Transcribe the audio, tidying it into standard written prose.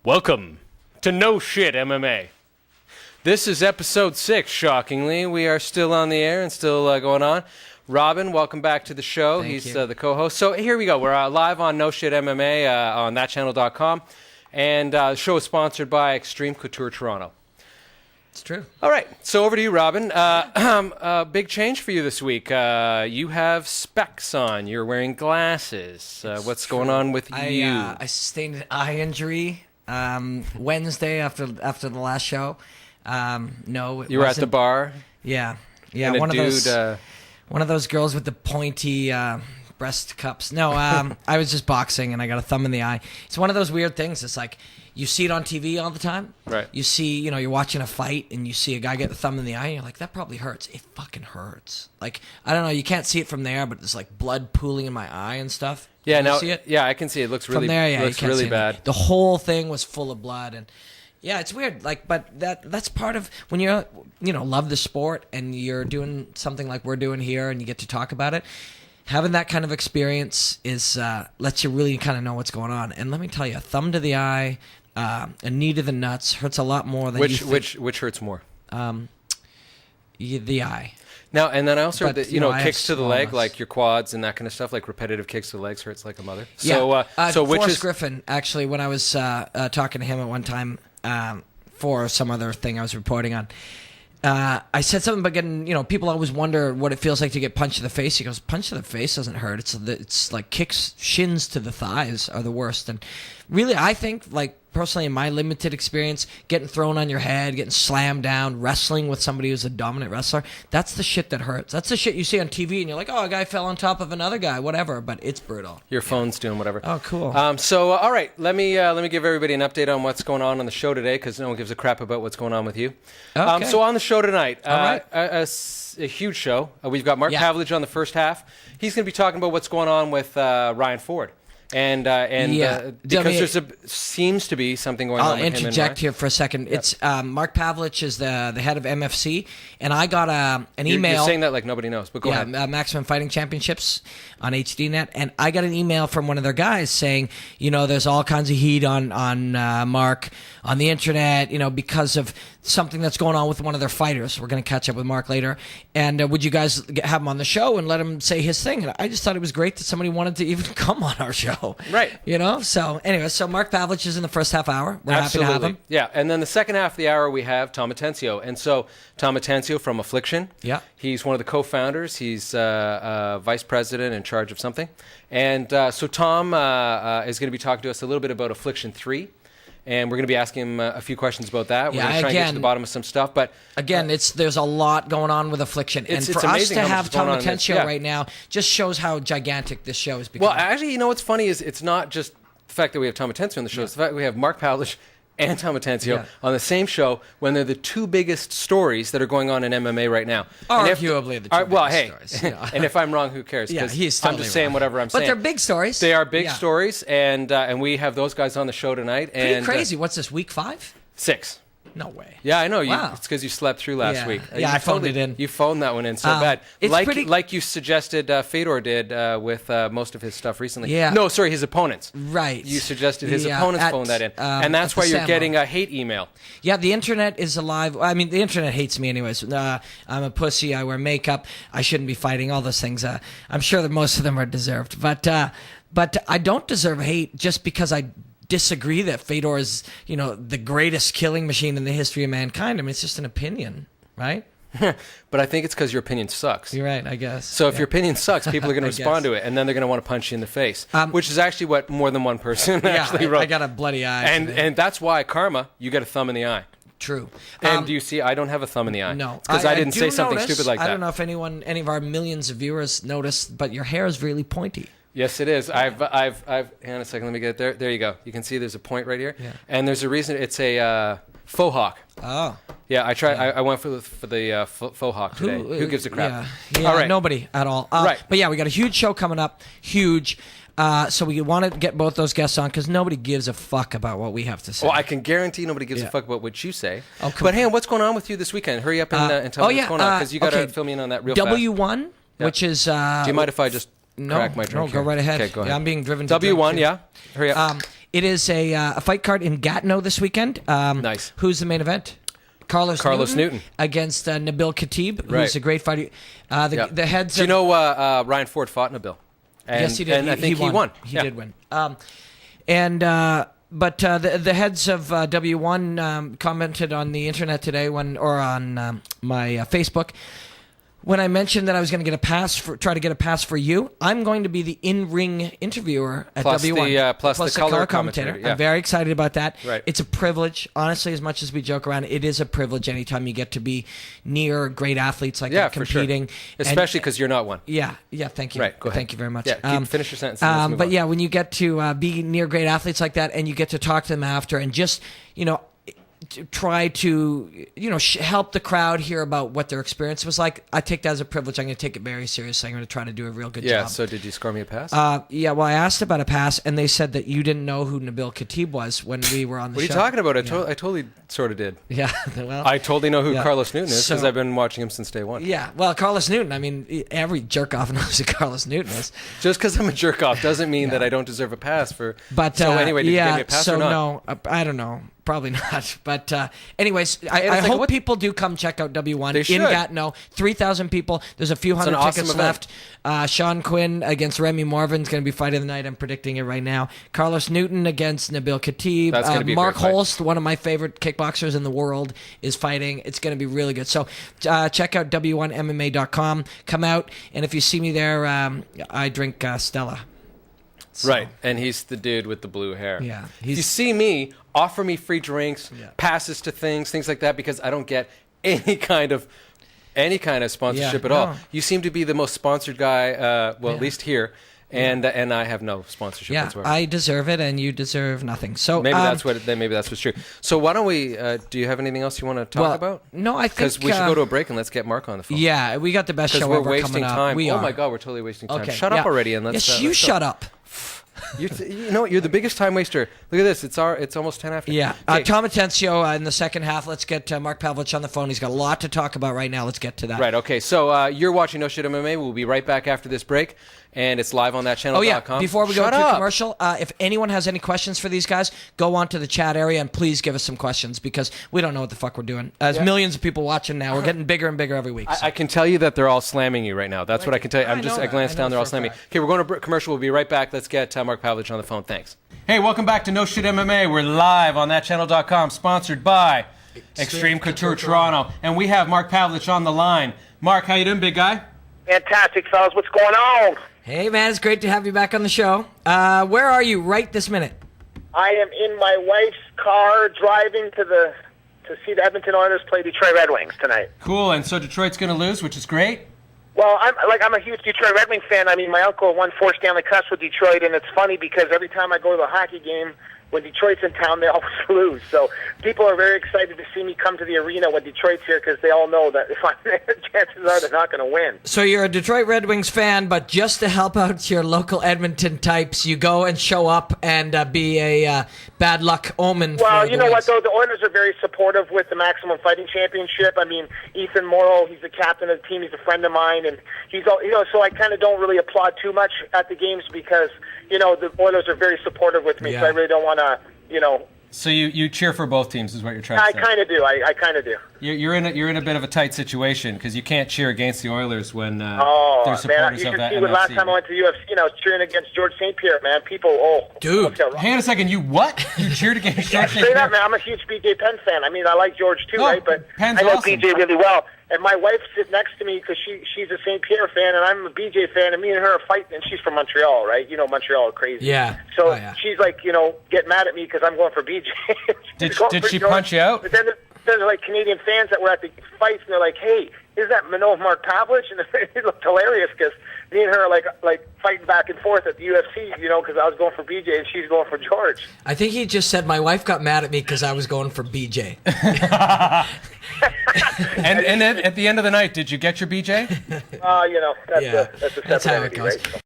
Welcome to No Shit MMA. This is episode 6, shockingly. We are still on the air and still going on. Robin, welcome back to the show. He's the co-host. So here we go. We're live on No Shit MMA on thatchannel.com. And the show is sponsored by Extreme Couture Toronto. It's true. All right. So over to you, Robin. Big change for you this week. You have specs on. You're wearing glasses. What's going on with you? I sustained an eye injury Wednesday after the last show. No, it you were at the bar? Yeah. And One of those girls with the pointy breast cups. No, I was just boxing and I got a thumb in the eye. It's one of those weird things. It's like you see it on TV all the time. Right. You see, you're watching a fight and you see a guy get the thumb in the eye and you're like, that probably hurts. It fucking hurts. Like, I don't know, you can't see it from there, but there's like blood pooling in my eye and stuff. Yeah, Can you see it? Yeah, I can see it. It looks really, from there, yeah, looks really bad. The whole thing was full of blood and yeah, it's weird. Like, but that's part of when you're, love the sport and you're doing something like we're doing here and you get to talk about it. Having that kind of experience is lets you really kind of know what's going on. And let me tell you, a thumb to the eye, a knee to the nuts hurts a lot more than you think. Which hurts more? The eye. Now, and then I also heard that, I kicks to the leg, like your quads and that kind of stuff, like repetitive kicks to the legs hurts like a mother. So, yeah. so which Forrest is Griffin, actually, when I was talking to him at one time for some other thing I was reporting on, I said something about getting, people always wonder what it feels like to get punched in the face. He goes, punch to the face doesn't hurt. It's like kicks, shins to the thighs are the worst. And really, I think, like, personally, in my limited experience, getting thrown on your head, getting slammed down, wrestling with somebody who's a dominant wrestler, that's the shit that hurts. That's the shit you see on TV and you're like, oh, a guy fell on top of another guy, whatever, but it's brutal. your phone's doing whatever. Oh, cool. So, all right, let me give everybody an update on what's going on the show today, because no one gives a crap about what's going on with you. Okay. So on the show tonight, All right. a huge show. We've got Mark Pavelich on the first half. He's going to be talking about what's going on with Ryan Ford. Because seems to be something going on with him. I'll interject here for a second. It's Mark Pavelich is the head of MFC, and I got an email. You're saying that like nobody knows, but go ahead. Maximum Fighting Championships on HDNet, and I got an email from one of their guys saying, there's all kinds of heat on Mark on the internet, because of something that's going on with one of their fighters. We're going to catch up with Mark later, and would you guys have him on the show and let him say his thing? And I just thought it was great that somebody wanted to even come on our show. Right. So anyway, so Mark Pavelich is in the first half hour. We're happy to have him. Yeah, and then the second half of the hour we have Tom Atencio. And so Tom Atencio from Affliction. Yeah. He's one of the co-founders. He's vice president in charge of something. And so Tom is going to be talking to us a little bit about Affliction 3. And we're going to be asking him a few questions about that. We're going to try and get to the bottom of some stuff. But again, there's a lot going on with Affliction. And for us to have Tom Atencio right now just shows how gigantic this show is becoming. Well, actually, what's funny is it's not just the fact that we have Tom Atencio on the show. It's the fact that we have Mark Pavelich and Tom Atencio on the same show when they're the two biggest stories that are going on in MMA right now. Arguably the two biggest stories. And if I'm wrong, who cares? Yeah, he's totally I'm just saying whatever I'm saying. But they're big stories. They are big stories, and we have those guys on the show tonight. Pretty crazy. What's this, week 5? 6. No way. Yeah, I know. Wow. It's because you slept through last week. Yeah, I phoned it in. You phoned that one in so bad. Like you suggested Fedor did with most of his stuff recently. Yeah. No, sorry, his opponents. Right. You suggested his opponents phone that in. And that's why you're getting a hate email. Yeah, the internet is alive. I mean, the internet hates me anyways. I'm a pussy. I wear makeup. I shouldn't be fighting. All those things. I'm sure that most of them are deserved. But I don't deserve hate just because I disagree that Fedor is, the greatest killing machine in the history of mankind. I mean, it's just an opinion, right? But I think it's because your opinion sucks. You're right, I guess. So if your opinion sucks, people are going to respond to it, and then they're going to want to punch you in the face, which is actually what more than one person actually wrote. I got a bloody eye. And that's why, karma, you get a thumb in the eye. True. And do you see, I don't have a thumb in the eye. No. Because I didn't say something stupid like that. I don't know if any of our millions of viewers noticed, but your hair is really pointy. Yes, it is. I've hang on a second, let me get it there. There you go. You can see there's a point right here. Yeah. And there's a reason. It's a faux hawk. Oh. Yeah, I tried. I went for the faux hawk today. Who gives a crap? Yeah, all right. Nobody at all. Right. But yeah, we got a huge show coming up. Huge. So we want to get both those guests on because nobody gives a fuck about what we have to say. Well, I can guarantee nobody gives a fuck about what you say. Oh, but hey, what's going on with you this weekend? Hurry up and tell me what's going on because you got to fill me in on that real fast. W1, which is... Do you mind if I just crack my drink go right ahead. Okay, go ahead. Yeah, I'm being driven to W1, drink, Hurry up. It is a fight card in Gatineau this weekend. Nice. Who's the main event? Carlos Newton against Nabil Khatib, who's a great fighter. The heads. Do you know Ryan Ford fought Nabil? Yes, he did. And I think he won. He did win. But the heads of W1 commented on the internet today on my Facebook. When I mentioned that I was going to try to get a pass for you, I'm going to be the in-ring interviewer at W1. Plus the color commentator. I'm very excited about that. Right. It's a privilege. Honestly, as much as we joke around, it is a privilege anytime you get to be near great athletes like that competing. For sure. Especially because you're not one. Yeah, thank you. Right, go ahead. Thank you very much. Yeah, finish your sentence. And let's move on. When you get to be near great athletes like that and you get to talk to them after and just, try to help the crowd hear about what their experience was like. I take that as a privilege. I'm going to take it very seriously. I'm going to try to do a real good job. Yeah, so did you score me a pass? Well, I asked about a pass, and they said that you didn't know who Nabil Khatib was when we were on the show. What are you talking about? I totally sort of did. Yeah, well... I totally know who Carlos Newton is because I've been watching him since day one. Yeah, well, Carlos Newton, I mean, every jerk-off knows who Carlos Newton is. Just because I'm a jerk-off doesn't mean that I don't deserve a pass for... But, so anyway, did you give me a pass or not? No, I don't know. Probably not. But anyways, I hope people do come check out W1 in Gatineau. 3,000 people. There's a few hundred tickets left. Sean Quinn against Remy Morvan is going to be fight of the night. I'm predicting it right now. Carlos Newton against Nabil Khatib. That's going to be Mark Holst, one of my favorite kickboxers in the world, is fighting. It's going to be really good. So check out W1MMA.com. Come out, and if you see me there, I drink Stella. So. Right, and he's the dude with the blue hair. Yeah, if you see me, offer me free drinks, passes to things like that, because I don't get any kind of sponsorship at all. You seem to be the most sponsored guy, at least here, and I have no sponsorship whatsoever. I deserve it, and you deserve nothing. So maybe that's what's true. So why don't we? Do you have anything else you want to talk about? No, I think because we should go to a break and let's get Mark on the phone. Yeah, we got the best show ever coming up. Because we're wasting time. Oh my God, we're totally wasting time. Okay, shut up already and let's. Yes, you shut up. You know what? You're the biggest time waster. Look at this. It's almost 10 after. Yeah. Tom Atencio in the second half. Let's get Mark Pavelich on the phone. He's got a lot to talk about right now. Let's get to that. Right. Okay. So you're watching No Shit MMA. We'll be right back after this break. And it's live on thatchannel.com. Oh, yeah. Before we go to commercial, if anyone has any questions for these guys, go on to the chat area and please give us some questions because we don't know what the fuck we're doing. There's millions of people watching now. We're getting bigger and bigger every week. So. I can tell you that they're all slamming you right now. That's what I can tell you. I glanced down. They're all slamming. Okay, we're going to commercial. We'll be right back. Let's get Mark Pavelich on the phone. Thanks. Hey, welcome back to No Shit MMA. We're live on thatchannel.com, sponsored by Extreme Couture Toronto. And we have Mark Pavelich on the line. Mark, how you doing, big guy? Fantastic, fellas. What's going on? Hey, man, it's great to have you back on the show. Where are you right this minute? I am in my wife's car driving to see the Edmonton Oilers play Detroit Red Wings tonight. Cool, and so Detroit's going to lose, which is great. Well, I'm a huge Detroit Red Wings fan. I mean, my uncle won 4 Stanley Cups with Detroit, and it's funny because every time I go to a hockey game, when Detroit's in town, they always lose. So people are very excited to see me come to the arena when Detroit's here because they all know that if I'm there, chances are they're not going to win. So you're a Detroit Red Wings fan, but just to help out your local Edmonton types, you go and show up and be a bad luck omen. Well, you know what, though? The Oilers are very supportive with the Maximum Fighting Championship. I mean, Ethan Morrow, he's the captain of the team. He's a friend of mine, and so I kind of don't really applaud too much at the games because the Oilers are very supportive with me, so I really don't want to, So you cheer for both teams, is what you're trying to say? I kind of do. I kind of do. You're in a bit of a tight situation because you can't cheer against the Oilers when they're supporters man, of you that should see NFC. last time I went to UFC, I was cheering against George St. Pierre, man. People, dude, hang on a second. You what? You cheered against George St. Pierre? Straight up, man. I'm a huge BJ Penn fan. I mean, I like George too, right? But Penn's I know awesome. BJ really well. And my wife sits next to me because she's a St. Pierre fan, and I'm a BJ fan, and me and her are fighting, and she's from Montreal, right? Montreal are crazy. Yeah. So she's like, get mad at me because I'm going for BJ. Did she punch you out? But then there's like Canadian fans that were at the fights, and they're like, hey, is that Manov Mark Pavelich? And it looked hilarious because me and her are like fighting back and forth at the UFC, because I was going for BJ and she's going for George. I think he just said my wife got mad at me because I was going for BJ. and at the end of the night, did you get your BJ? That's a that's how it goes. Right?